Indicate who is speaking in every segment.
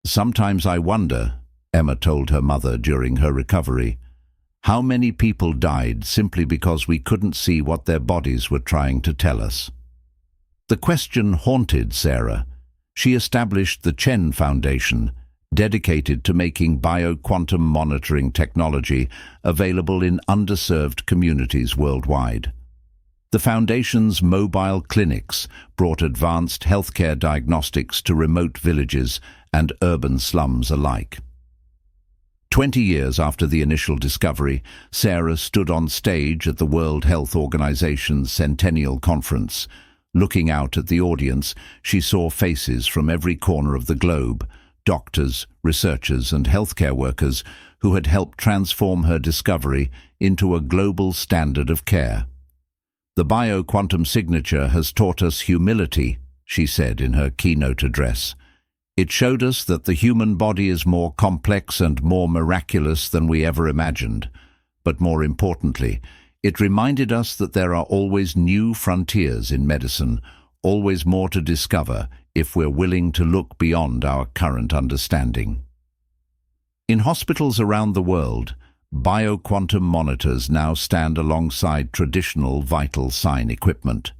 Speaker 1: "Sometimes I wonder," Emma told her mother during her recovery, "how many people died simply because we couldn't see what their bodies were trying to tell us." The question haunted Sarah. She established the Chen Foundation, dedicated to making bioquantum monitoring technology available in underserved communities worldwide. The foundation's mobile clinics brought advanced healthcare diagnostics to remote villages and urban slums alike. 20 years after the initial discovery, Sarah stood on stage at the World Health Organization's Centennial Conference. Looking out at the audience, she saw faces from every corner of the globe, doctors, researchers, and healthcare workers who had helped transform her discovery into a global standard of care. "The bioquantum signature has taught us humility," she said in her keynote address. "It showed us that the human body is more complex and more miraculous than we ever imagined. But more importantly, it reminded us that there are always new frontiers in medicine, always more to discover if we're willing to look beyond our current understanding." In hospitals around the world, bioquantum monitors now stand alongside traditional vital sign equipment.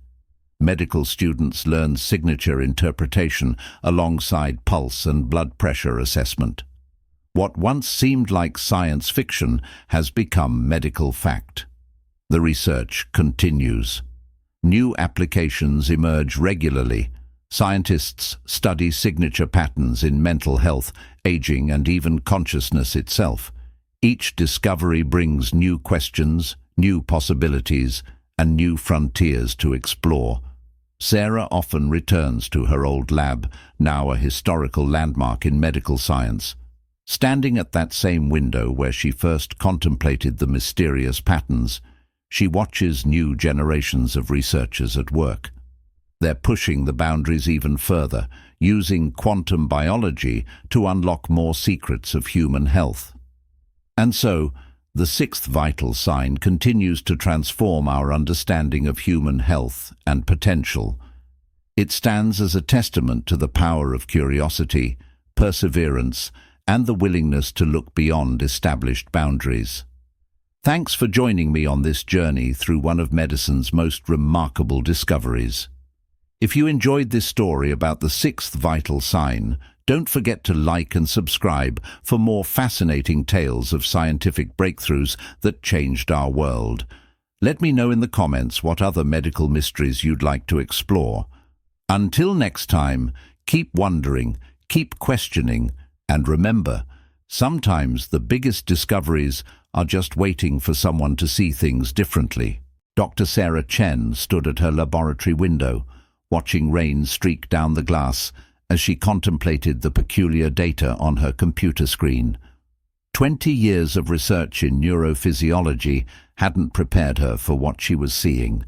Speaker 1: Medical students learn signature interpretation alongside pulse and blood pressure assessment. What once seemed like science fiction has become medical fact. The research continues. New applications emerge regularly. Scientists study signature patterns in mental health, aging, and even consciousness itself. Each discovery brings new questions, new possibilities, and new frontiers to explore. Sarah often returns to her old lab, now a historical landmark in medical science. Standing at that same window where she first contemplated the mysterious patterns, she watches new generations of researchers at work. They're pushing the boundaries even further, using quantum biology to unlock more secrets of human health. And so, the sixth vital sign continues to transform our understanding of human health and potential. It stands as a testament to the power of curiosity, perseverance, and the willingness to look beyond established boundaries. Thanks for joining me on this journey through one of medicine's most remarkable discoveries. If you enjoyed this story about the sixth vital sign, don't forget to like and subscribe for more fascinating tales of scientific breakthroughs that changed our world. Let me know in the comments what other medical mysteries you'd like to explore. Until next time, keep wondering, keep questioning, and remember, sometimes the biggest discoveries are just waiting for someone to see things differently. Dr. Sarah Chen stood at her laboratory window, watching rain streak down the glass as she contemplated the peculiar data on her computer screen. 20 years of research in neurophysiology hadn't prepared her for what she was seeing.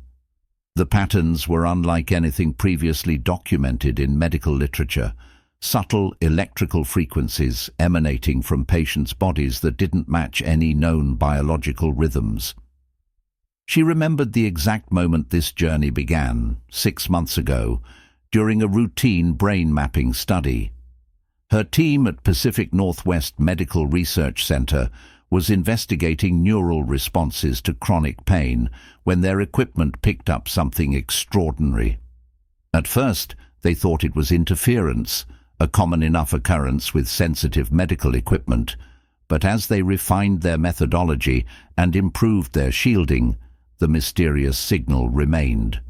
Speaker 1: The patterns were unlike anything previously documented in medical literature, subtle electrical frequencies emanating from patients' bodies that didn't match any known biological rhythms. She remembered the exact moment this journey began, 6 months ago, during a routine brain mapping study. Her team at Pacific Northwest Medical Research Center was investigating neural responses to chronic pain when their equipment picked up something extraordinary. At first, they thought it was interference, a common enough occurrence with sensitive medical equipment, but as they refined their methodology and improved their shielding, the mysterious signal remained.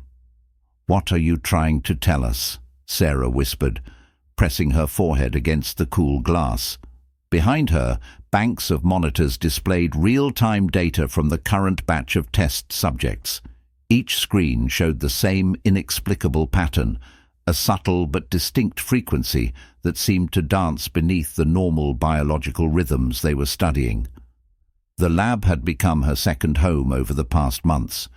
Speaker 1: "What are you trying to tell us?" Sarah whispered, pressing her forehead against the cool glass. Behind her, banks of monitors displayed real-time data from the current batch of test subjects. Each screen showed the same inexplicable pattern, a subtle but distinct frequency that seemed to dance beneath the normal biological rhythms they were studying. The lab had become her second home over the past months.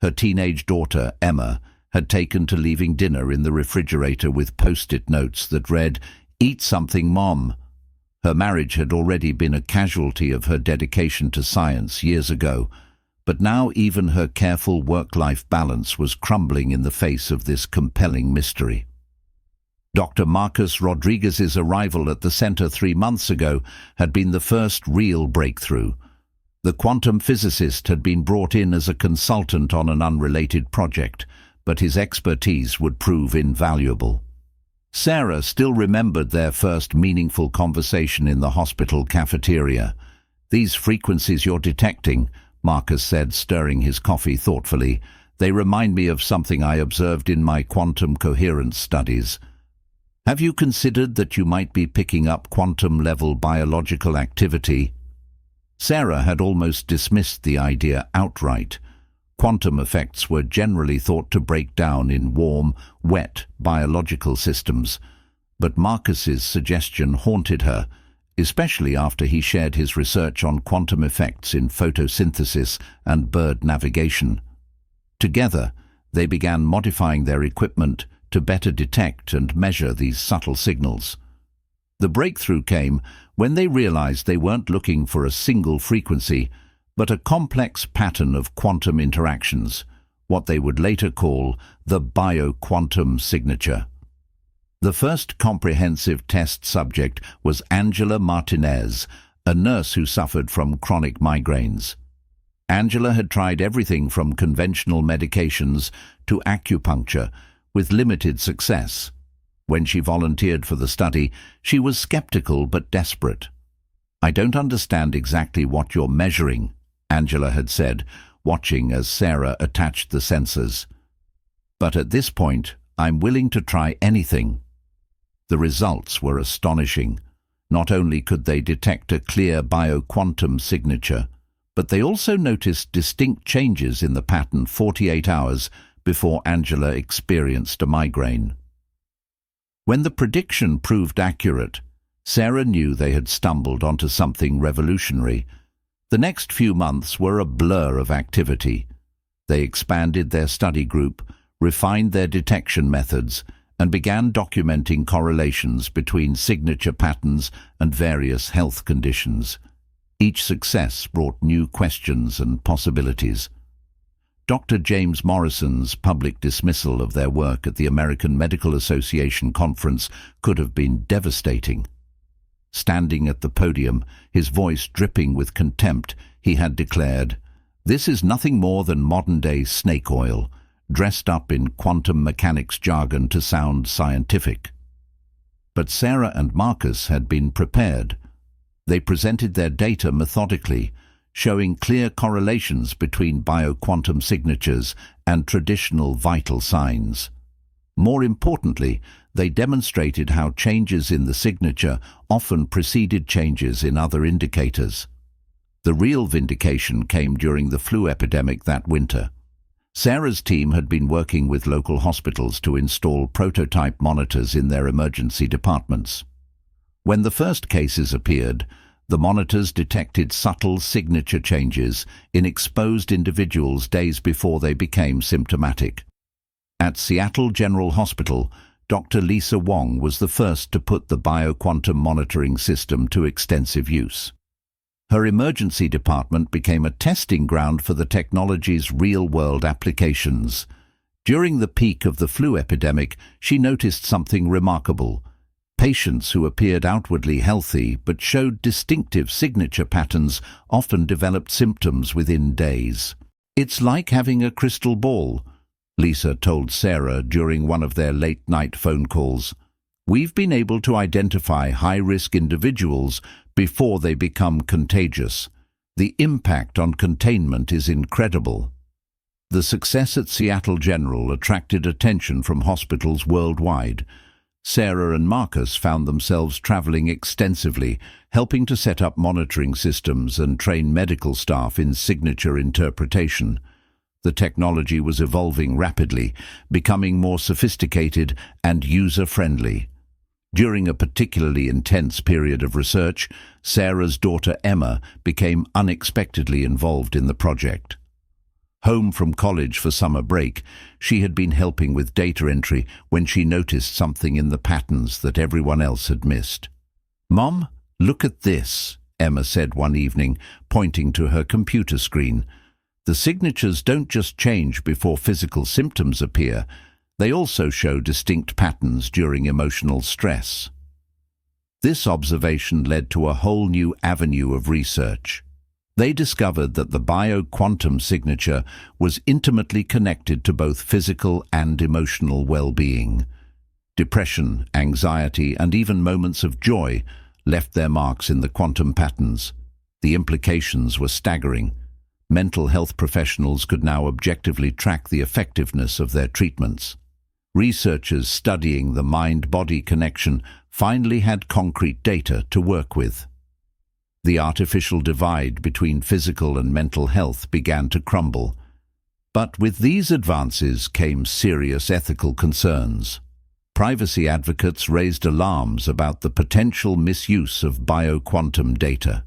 Speaker 1: Her teenage daughter, Emma, had taken to leaving dinner in the refrigerator with post-it notes that read, "Eat something, Mom." Her marriage had already been a casualty of her dedication to science years ago, but now even her careful work-life balance was crumbling in the face of this compelling mystery. Dr. Marcus Rodriguez's arrival at the center 3 months ago had been the first real breakthrough. The quantum physicist had been brought in as a consultant on an unrelated project, but his expertise would prove invaluable. Sarah still remembered their first meaningful conversation in the hospital cafeteria. "These frequencies you're detecting," Marcus said, stirring his coffee thoughtfully, "they remind me of something I observed in my quantum coherence studies. Have you considered that you might be picking up quantum-level biological activity?" Sarah had almost dismissed the idea outright. Quantum effects were generally thought to break down in warm, wet biological systems, but Marcus's suggestion haunted her, especially after he shared his research on quantum effects in photosynthesis and bird navigation. Together, they began modifying their equipment to better detect and measure these subtle signals. The breakthrough came when they realized they weren't looking for a single frequency, but a complex pattern of quantum interactions, what they would later call the Bioquantum signature. The first comprehensive test subject was Angela Martinez, a nurse who suffered from chronic migraines. Angela had tried everything from conventional medications to acupuncture, with limited success. When she volunteered for the study, she was skeptical but desperate. "I don't understand exactly what you're measuring," Angela had said, watching as Sarah attached the sensors. "But at this point, I'm willing to try anything." The results were astonishing. Not only could they detect a clear bioquantum signature, but they also noticed distinct changes in the pattern 48 hours before Angela experienced a migraine. When the prediction proved accurate, Sarah knew they had stumbled onto something revolutionary. The next few months were a blur of activity. They expanded their study group, refined their detection methods, and began documenting correlations between signature patterns and various health conditions. Each success brought new questions and possibilities. Dr. James Morrison's public dismissal of their work at the American Medical Association conference could have been devastating. Standing at the podium, his voice dripping with contempt, he had declared, "This is nothing more than modern-day snake oil, dressed up in quantum mechanics jargon to sound scientific." But Sarah and Marcus had been prepared. They presented their data methodically, showing clear correlations between bioquantum signatures and traditional vital signs. More importantly, they demonstrated how changes in the signature often preceded changes in other indicators. The real vindication came during the flu epidemic that winter. Sarah's team had been working with local hospitals to install prototype monitors in their emergency departments. When the first cases appeared, the monitors detected subtle signature changes in exposed individuals days before they became symptomatic. At Seattle General Hospital, Dr. Lisa Wong was the first to put the bioquantum monitoring system to extensive use. Her emergency department became a testing ground for the technology's real-world applications. During the peak of the flu epidemic, she noticed something remarkable. Patients who appeared outwardly healthy but showed distinctive signature patterns often developed symptoms within days. "It's like having a crystal ball," Lisa told Sarah during one of their late-night phone calls. "We've been able to identify high-risk individuals before they become contagious. The impact on containment is incredible." The success at Seattle General attracted attention from hospitals worldwide. Sarah and Marcus found themselves traveling extensively, helping to set up monitoring systems and train medical staff in signature interpretation. The technology was evolving rapidly, becoming more sophisticated and user-friendly. During a particularly intense period of research, Sarah's daughter Emma became unexpectedly involved in the project. Home from college for summer break, she had been helping with data entry when she noticed something in the patterns that everyone else had missed. "Mom, look at this," Emma said one evening, pointing to her computer screen. "The signatures don't just change before physical symptoms appear. They also show distinct patterns during emotional stress. This observation led to a whole new avenue of research. They discovered that the bioquantum signature was intimately connected to both physical and emotional well-being. Depression, anxiety, and even moments of joy left their marks in the quantum patterns. The implications were staggering. Mental health professionals could now objectively track the effectiveness of their treatments. Researchers studying the mind-body connection finally had concrete data to work with. The artificial divide between physical and mental health began to crumble. But with these advances came serious ethical concerns. Privacy advocates raised alarms about the potential misuse of bioquantum data.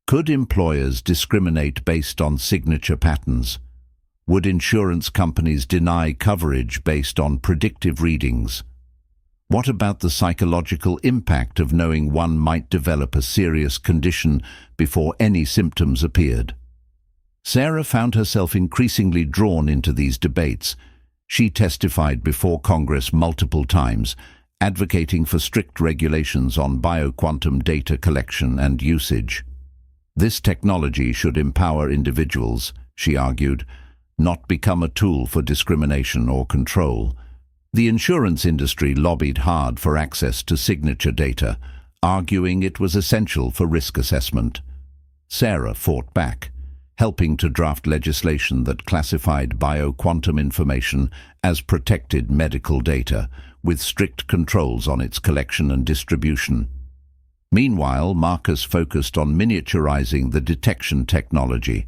Speaker 1: Could employers discriminate based on signature patterns? Would insurance companies deny coverage based on predictive readings? What about the psychological impact of knowing one might develop a serious condition before any symptoms appeared? Sarah found herself increasingly drawn into these debates. She testified before Congress multiple times, advocating for strict regulations on bioquantum data collection and usage. This technology should empower individuals, she argued, not become a tool for discrimination or control. The insurance industry lobbied hard for access to signature data, arguing it was essential for risk assessment. Sarah fought back, helping to draft legislation that classified bioquantum information as protected medical data, with strict controls on its collection and distribution. Meanwhile, Marcus focused on miniaturizing the detection technology.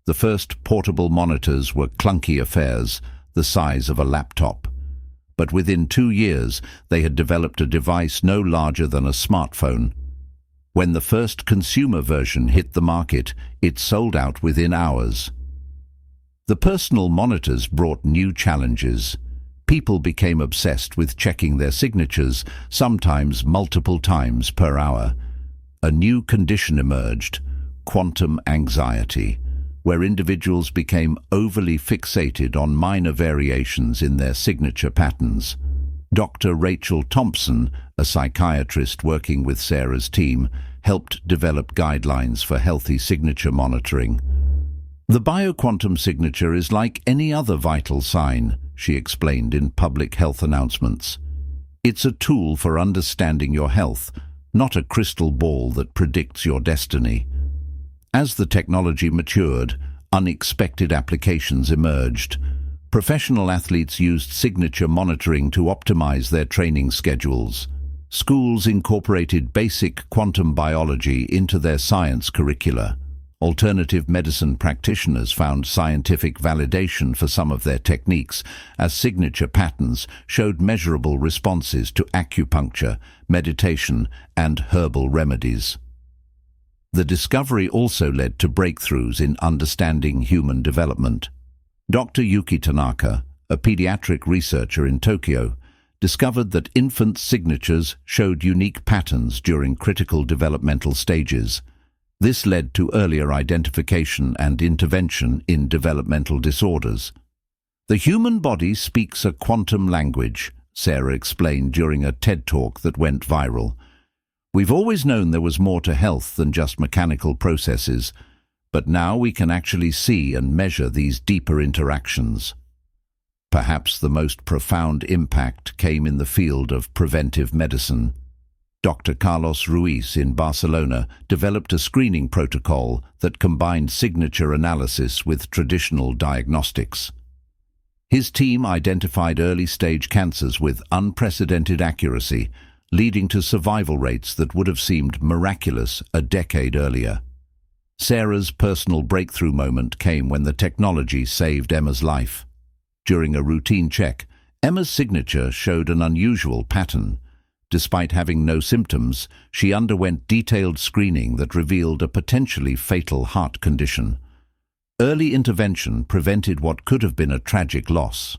Speaker 1: The first portable monitors were clunky affairs, the size of a laptop. But within 2 years, they had developed a device no larger than a smartphone. When the first consumer version hit the market, it sold out within hours. The personal monitors brought new challenges. People became obsessed with checking their signatures, sometimes multiple times per hour. A new condition emerged, quantum anxiety, where individuals became overly fixated on minor variations in their signature patterns. Dr. Rachel Thompson, a psychiatrist working with Sarah's team, helped develop guidelines for healthy signature monitoring. The bioquantum signature is like any other vital sign, she explained in public health announcements. It's a tool for understanding your health, not a crystal ball that predicts your destiny. As the technology matured, unexpected applications emerged. Professional athletes used signature monitoring to optimize their training schedules. Schools incorporated basic quantum biology into their science curricula. Alternative medicine practitioners found scientific validation for some of their techniques, as signature patterns showed measurable responses to acupuncture, meditation, and herbal remedies. The discovery also led to breakthroughs in understanding human development. Dr. Yuki Tanaka, a pediatric researcher in Tokyo, discovered that infant signatures showed unique patterns during critical developmental stages. This led to earlier identification and intervention in developmental disorders. The human body speaks a quantum language, Sarah explained during a TED Talk that went viral. We've always known there was more to health than just mechanical processes, but now we can actually see and measure these deeper interactions. Perhaps the most profound impact came in the field of preventive medicine. Dr. Carlos Ruiz in Barcelona developed a screening protocol that combined signature analysis with traditional diagnostics. His team identified early-stage cancers with unprecedented accuracy, leading to survival rates that would have seemed miraculous a decade earlier. Sarah's personal breakthrough moment came when the technology saved Emma's life. During a routine check, Emma's signature showed an unusual pattern. Despite having no symptoms, she underwent detailed screening that revealed a potentially fatal heart condition. Early intervention prevented what could have been a tragic loss.